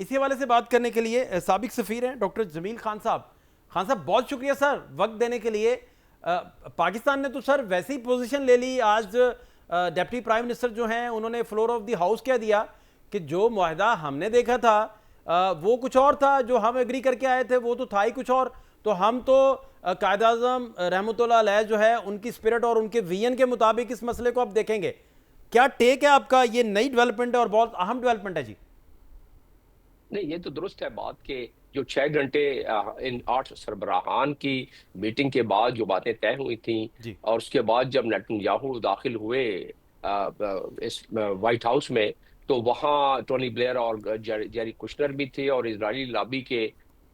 इसी हवाले से बात करने के लिए साबिक सफ़ीर हैं डॉक्टर जमील खान साहब। खान साहब बहुत शुक्रिया सर वक्त देने के लिए। पाकिस्तान ने तो सर वैसी ही पोजीशन ले ली। आज डिप्टी प्राइम मिनिस्टर जो हैं उन्होंने फ्लोर ऑफ द हाउस कह दिया कि जो मुआहदा हमने देखा था वो कुछ और था, जो हम एग्री करके आए थे वो तो था ही कुछ और। तो हम तो कायद आज़म रहमतुल्लाह अलैह जो है उनकी स्पिरिट और उनके विजन के मुताबिक इस मसले को अब देखेंगे। क्या टेक है आपका? ये नई डेवलपमेंट है और बहुत अहम डेवलपमेंट है जी। नहीं, ये तो दुरुस्त है बात के जो 6 घंटे इन 8 सरबराहान की मीटिंग के बाद जो बातें तय हुई थी, जी। और उसके बाद जब नेतन्याहू दाखिल हुए इस व्हाइट हाउस में, तो वहाँ टोनी ब्लेयर और जेरी कुशनर भी थे, और इजरायली लॉबी के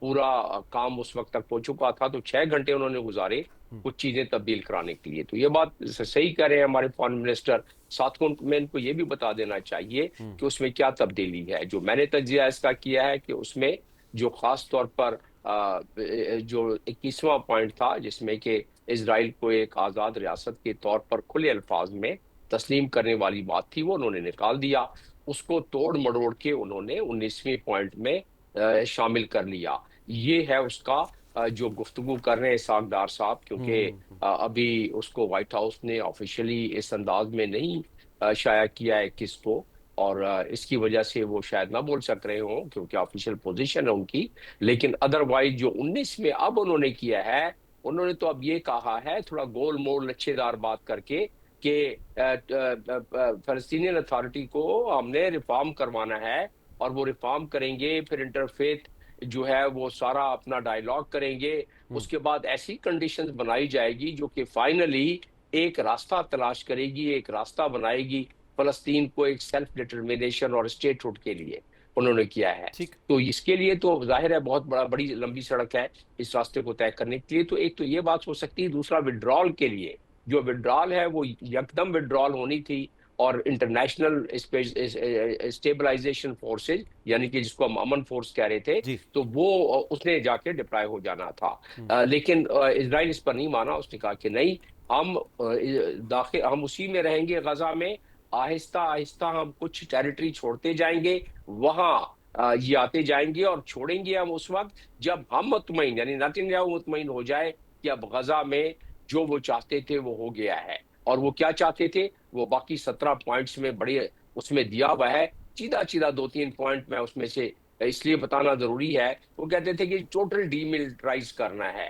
पूरा काम उस वक्त तक हो चुका था। तो 6 घंटे उन्होंने गुजारे कुछ चीजें तब्दील कराने के लिए। तो ये बात सही कह रहे हैं हमारे फॉरेन मिनिस्टर। साथ में इनको ये भी बता देना चाहिए कि उसमें क्या तब्दीली है। जो मैंने तज्जिया इसका किया है कि उसमें जो खास तौर पर जो 21वां पॉइंट था, जिसमें कि इसराइल को एक आजाद रियासत के तौर पर खुले अल्फाज में तस्लीम करने वाली बात थी, वो उन्होंने निकाल दिया। उसको तोड़ मरोड़ के उन्होंने 19वें पॉइंट में शामिल कर लिया। ये है उसका जो गुफ्तगू कर रहे हैं इसाक डार साहब, क्योंकि अभी उसको व्हाइट हाउस ने ऑफिशियली इस अंदाज में नहीं शाया किया है किसको, और इसकी वजह से वो शायद ना बोल सक रहे हो क्योंकि ऑफिशियल पोजीशन है उनकी। लेकिन अदरवाइज जो 19 में अब उन्होंने किया है, उन्होंने तो अब ये कहा है थोड़ा गोल मोल लच्छेदार बात करके कि फलस्तीनियन अथॉरिटी को हमने रिफॉर्म करवाना है, और वो रिफॉर्म करेंगे, फिर इंटरफेथ जो है वो सारा अपना डायलॉग करेंगे। उसके बाद ऐसी कंडीशंस बनाई जाएगी जो कि फाइनली एक रास्ता तलाश करेगी, एक रास्ता बनाएगी फलस्तीन को एक सेल्फ डिटर्मिनेशन और स्टेटहुड के लिए। उन्होंने किया है। ठीक। तो इसके लिए तो जाहिर है बहुत बड़ी लंबी सड़क है इस रास्ते को तय करने के लिए। तो एक तो ये बात हो सकती है। दूसरा, विड्रॉल के लिए जो विड्रॉल है वो यकदम विड्रॉल होनी थी, और इंटरनेशनल स्टेबलाइजेशन फोर्सेज, यानी कि जिसको हम अमन फोर्स कह रहे थे, जी। तो वो उसने जाके डिप्लॉय हो जाना था। लेकिन इसराइल इस पर नहीं माना। उसने कहा कि नहीं, हम दाखिल हम उसी में रहेंगे गजा में। आहिस्ता आहिस्ता हम कुछ टेरिटरी छोड़ते जाएंगे, वहां ये आते जाएंगे, और छोड़ेंगे हम उस वक्त जब हम मुतमईन, यानी नेतन्याहू मुतमईन हो जाए कि अब गजा में जो वो चाहते थे वो हो गया है। और वो क्या चाहते थे, वो बाकी 17 पॉइंट्स में बड़े उसमें दिया हुआ है। सीधा सीधा 2-3 पॉइंट में उसमें से इसलिए बताना जरूरी है। वो कहते थे कि टोटल डीमिलिटराइज करना है,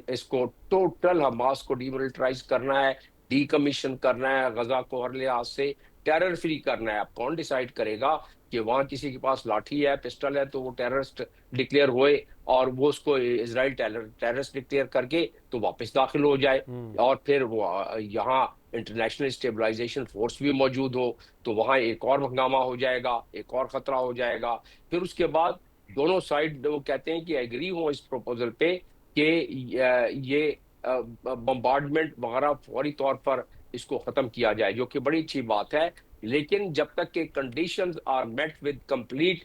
इसको टोटल हमास को डीमिलिटराइज करना है, डीकमीशन करना है, गजा को हर लिहाज से टेरर फ्री करना है। अब कौन डिसाइड करेगा कि वहां किसी के पास लाठी है, पिस्टल है, तो वो टेररिस्ट डिक्लेयर हुए, और वो उसको इसराइल टेररिस्ट डिक्लेयर करके तो वापस दाखिल हो जाए, और फिर वो यहाँ इंटरनेशनल स्टेबलाइजेशन फोर्स भी मौजूद हो, तो वहां एक और हंगामा हो जाएगा, एक और खतरा हो जाएगा। फिर उसके बाद दोनों साइड वो कहते हैं कि एग्री हो इस प्रपोजल पे कि ये बम्बार्डमेंट वगैरह फौरी तौर पर इसको खत्म किया जाए, जो कि बड़ी अच्छी बात है। लेकिन जब तक के conditions are met with complete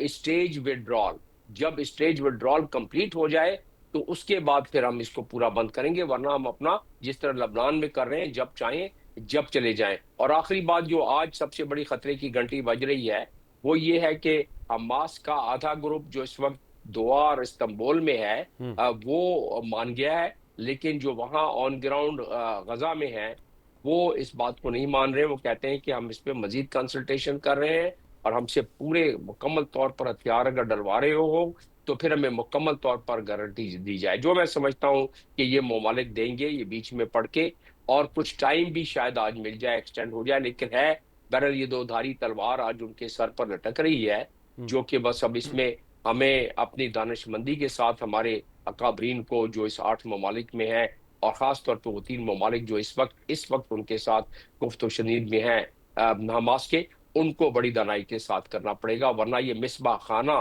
stage withdrawal, जब स्टेज विड्रॉल कंप्लीट हो जाए तो उसके बाद फिर हम इसको पूरा बंद करेंगे। वरना हम अपना जिस तरह लबनान में कर रहे हैं, जब चाहें जब चले जाएं। और आखिरी बात जो आज सबसे बड़ी खतरे की घंटी बज रही है, वो ये है कि हमास का आधा ग्रुप जो इस वक्त दोहा और इस्तांबुल में है, वो मान गया है। लेकिन जो वहां ऑन ग्राउंड गजा में है, वो इस बात को नहीं मान रहे। वो कहते हैं कि हम इस पे मजीद कंसल्टेशन कर रहे हैं, और हमसे पूरे मुकम्मल तौर पर हथियार अगर डलवा रहे हो तो फिर हमें मुकम्मल तौर पर गारंटी दी जाए। जो मैं समझता हूँ कि ये ममालिक देंगे, ये बीच में पड़ के, और कुछ टाइम भी शायद आज मिल जाए, एक्सटेंड हो जाए। लेकिन है बहरहाल ये दो धारी तलवार आज उनके सर पर लटक रही है, जो कि बस अब इसमें हमें अपनी दानिशमंदी के साथ हमारे अकाबरीन को जो इस 8 ममालिक में है, और खास तौर पर वो 3 ममालिक जो इस वक्त उनके साथ गुफ्त शनीद में हैं हमास के, उनको बड़ी दानाई के साथ करना पड़ेगा। वरना ये मिसबाह खाना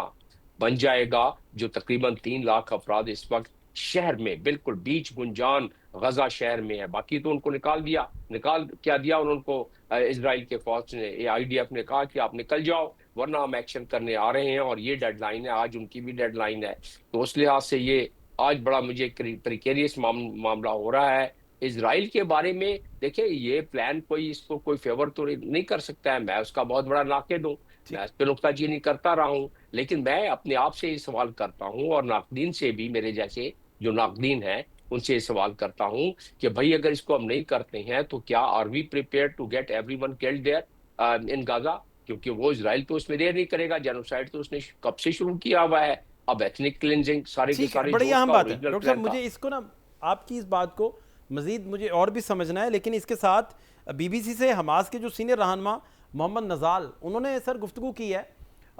बन जाएगा, जो तकरीबन 3 लाख अफराद इस वक्त शहर में बिल्कुल बीच गुंजान गजा शहर में है। बाकी तो उनको निकाल दिया। निकाल क्या दिया उनको? इसराइल के फौज ने, आईडीएफ ने कहा कि आप निकल जाओ, वरना हम एक्शन करने आ रहे हैं, और ये डेडलाइन है, आज उनकी भी डेडलाइन है। तो उस लिहाज से ये आज बड़ा मुझे प्रिकेरियस मामला हो रहा है। इसराइल के बारे में देखिए, ये प्लान कोई इसको कोई फेवर तो नहीं कर सकता है, मैं उसका बहुत बड़ा नाक़िद हूँ। मैं इस पे नुक्ताचीनी करता रहा हूँ, लेकिन मैं अपने आप से ये सवाल करता हूँ और नाकदीन से भी, मेरे जैसे जो नाकदीन है उनसे ये सवाल करता हूँ कि भाई अगर इसको हम नहीं करते हैं तो क्या are we prepare to get everyone killed there in Gaza? क्योंकि वो इजराइल तो उसमें देर नहीं करेगा, जेनोसाइड तो उसने कब से शुरू किया हुआ है। अब एथनिक क्लिनजिंग सारे के ठीक है, सारे बड़ी जो अहम उसका बात है ओरिजिनल डॉक्टर साहब, प्लान मुझे था। इसको ना, आपकी इस बात को मजीद मुझे और भी समझना है, लेकिन इसके साथ बीबीसी से हमास के जो सीनियर रहनुमा मोहम्मद नज़ाल, उन्होंने सर गुफ्तगू की है।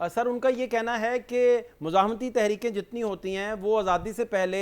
सर उनका ये कहना है कि मुजाहमती तहरीकें जितनी होती हैं वो आज़ादी से पहले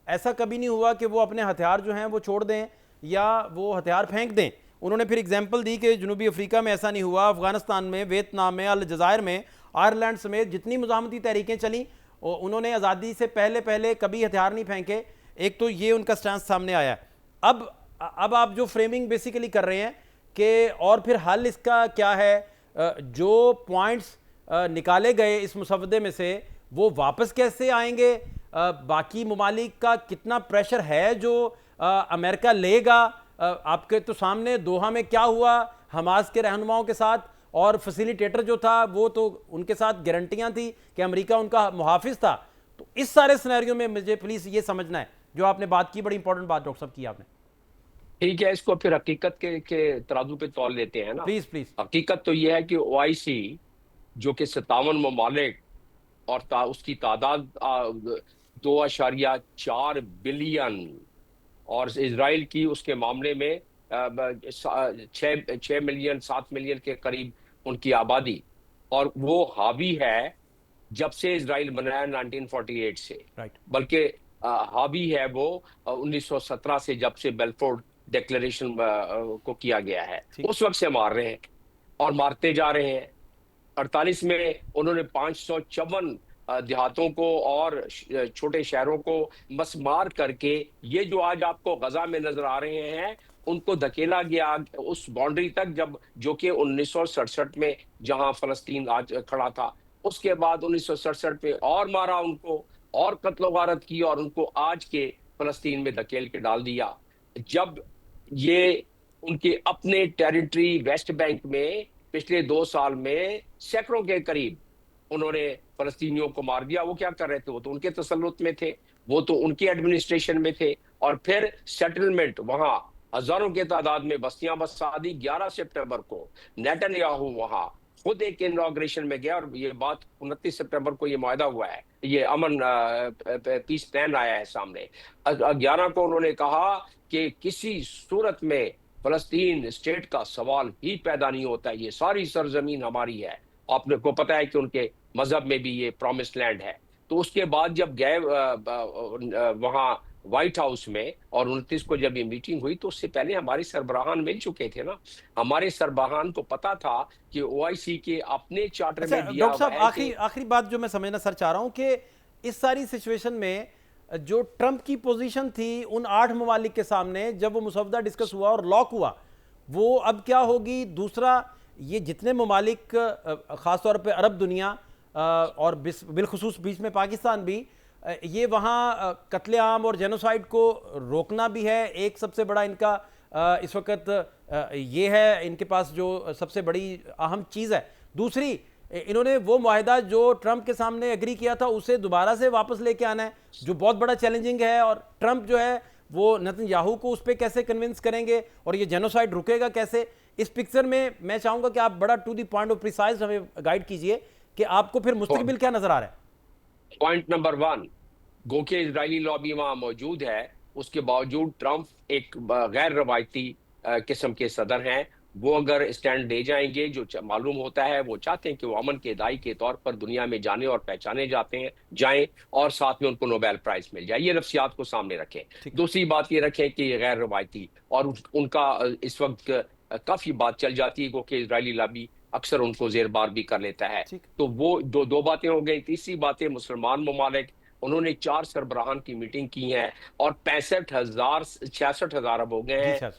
ऐसा कभी नहीं हुआ कि वो अपने हथियार जो हैं वो छोड़ दें या वो हथियार फेंक दें। उन्होंने फिर एग्जाम्पल दी कि जनूबी अफ्रीका में ऐसा नहीं हुआ, अफ़गानिस्तान में, वियतनाम में, अलजायर में, आयरलैंड समेत जितनी मुजाहमती तहरीकें चली उन्होंने आज़ादी से पहले पहले कभी हथियार नहीं फेंके। एक तो ये उनका स्टैंस सामने आया है। अब आप जो फ्रेमिंग बेसिकली कर रहे हैं कि और फिर हल इसका क्या है, जो पॉइंट्स निकाले गए इस मुसवदे में से वो वापस कैसे आएंगे, बाकी ममालिक का कितना प्रेशर है जो अमेरिका लेगा। आपके तो सामने दोहा में क्या हुआ हमास के रहनुमाओं के साथ, और फैसिलिटेटर जो था वो तो उनके साथ गारंटियां थी कि अमेरिका उनका मुहाफिज था। तो इस सारे सिनेरियो में मुझे प्लीज ये समझना है, जो आपने बात की, बड़ी इंपॉर्टेंट बात डॉक्टर साहब की आपने। ठीक है, इसको फिर हकीकत के तराजू पे तौल लेते हैं ना। Please please. हकीकत तो यह है कि ओआईसी जो कि 57 ममालिक और उसकी तादाद 2.4 बिलियन, और इसराइल की उसके मामले में 6 मिलियन 7 मिलियन के करीब उनकी आबादी, और वो हावी है जब से इसराइल बना है 1948 से। राइट। बल्कि हावी है वो 1917 से, जब से बेलफोर्ड डिक्लेरेशन को किया गया है, ठीक। उस वक्त से मार रहे हैं और मारते जा रहे हैं। 48 में उन्होंने 554 देहातों को और छोटे शहरों को मसमार करके, ये जो आज आपको गजा में नजर आ रहे हैं, उनको धकेला गया उस बाउंड्री तक, जब जो कि 1967 में जहां फलस्तीन आज खड़ा था। उसके बाद 1967 में और मारा उनको, और कत्लो गारत की, और उनको आज के फलस्तीन में धकेल के डाल दिया। जब ये उनके अपने टेरिटरी वेस्ट बैंक में पिछले 2 साल में सैकड़ों के करीब उन्होंने फलस्तीनियों को मार दिया। वो क्या कर रहे थे? वो तो उनके तसल्लुत में थे, वो तो उनके एडमिनिस्ट्रेशन में थे। और फिर सेटलमेंट, वहां हजारों के तादाद में बस्तियां बसा दी। 11 सितंबर को नेतन्याहू वहां खुद एक इनॉग्रेशन में गया, और ये बात 29 सितंबर को ये मुआहदा हुआ है, ये अमन पीस प्लान आया है सामने। 11 को उन्होंने कहा कि किसी सूरत में फलस्तीन स्टेट का सवाल ही पैदा नहीं होता है, ये सारी सरजमीन हमारी है। आपने को पता है कि उनके मजहब में भी ये प्रॉमिस लैंड है। तो उसके बाद जब गए वहां व्हाइट हाउस में, और 29 को जब ये मीटिंग हुई, तो उससे पहले हमारे सरबराहान मिल चुके थे ना। हमारे सरबराहान को पता था कि ओआईसी के अपने चार्टर अच्छा में दिया डॉक्टर हुआ साहब, है आखिरी कि आखिरी बात जो मैं समझना सर चाह रहा हूं कि इस सारी सिचुएशन में जो ट्रंप की पोजीशन थी उन 8 ममालिक के सामने जब वो मुसवदा डिस्कस हुआ और लॉक हुआ, वो अब क्या होगी? दूसरा, ये जितने ममालिक ख़ासतौर पे अरब दुनिया और बिलखुसूस बीच में पाकिस्तान भी, ये वहाँ कत्लेआम और जेनोसाइड को रोकना भी है एक सबसे बड़ा इनका इस वक्त ये है इनके पास जो सबसे बड़ी अहम चीज़ है। दूसरी, इन्होंने वो मुआहदा जो ट्रंप के सामने एग्री किया था उसे दोबारा से वापस लेके आना है, जो बहुत बड़ा चैलेंजिंग है। और ट्रंप जो है वो नेतन्याहू को उस पर कैसे कन्विंस करेंगे, और ये जेनोसाइड रुकेगा कैसे? इस पिक्चर में मैं चाहूंगा कि आप बड़ा to the point of precise हमें गाइड कीजिए कि आपको फिर मुस्तकबिल क्या नजर आ रहा है। पॉइंट नंबर 1, गो के इजरायली लॉबी वहां मौजूद है, उसके बावजूद ट्रंप एक गैर रवायती किस्म के सदर हैं। वो अगर स्टैंड दे जाएंगे, जो मालूम होता है, वो चाहते हैं कि वो अमन के दाई के तौर पर दुनिया में जाने और पहचाने जाएं, और साथ में उनको नोबेल प्राइज मिल जाए। ये नफ्सियात को सामने रखें। ठीक। दूसरी बात ये रखें कि ये गैर रवायती, और उनका इस वक्त काफी बात चल जाती है, कि इजरायली लॉबी अक्सर उनको जेरबार भी कर लेता है। ठीक। तो वो दो बातें हो गई। तीसरी बात है, मुसलमान ममालिक, उन्होंने 4 सरबराहान की मीटिंग की है, और 66,000 अब हो गए जी हैं, सर।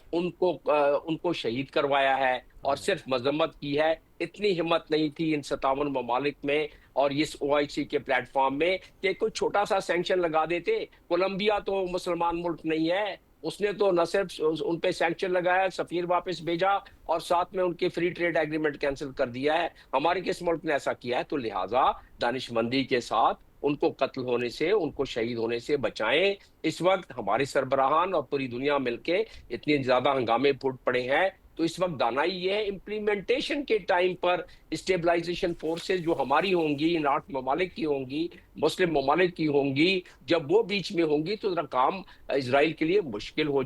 उनको शहीद करवाया है, और सिर्फ मजम्मत की है। इतनी हिम्मत नहीं थी इन 57 ममालिक में और इस ओआईसी के प्लेटफॉर्म में कि कोई छोटा सा सैंक्शन लगा देते। कोलंबिया तो मुसलमान मुल्क नहीं है, उसने तो न सिर्फ उन पे सैंक्शन लगाया, सफीर वापस भेजा और साथ में उनके फ्री ट्रेड एग्रीमेंट कैंसिल कर दिया है। हमारे किस मुल्क ने ऐसा किया है? तो लिहाजा दानिशमंदी के साथ उनको कत्ल होने से, उनको शहीद होने से बचाएं। इस वक्त हमारे सरबराहान और पूरी दुनिया मिलके इतने ज्यादा हंगामे फूट पड़े हैं, तो इस वक्त दानाई ये है इम्प्लीमेंटेशन के टाइम पर स्टेबलाइजेशन फोर्सेस जो हमारी होंगी, इन 8 ममालिक की होंगी, मुस्लिम ममालिक की होंगी, जब वो बीच में होंगी तो जरा काम इजराइल के लिए मुश्किल हो जाए।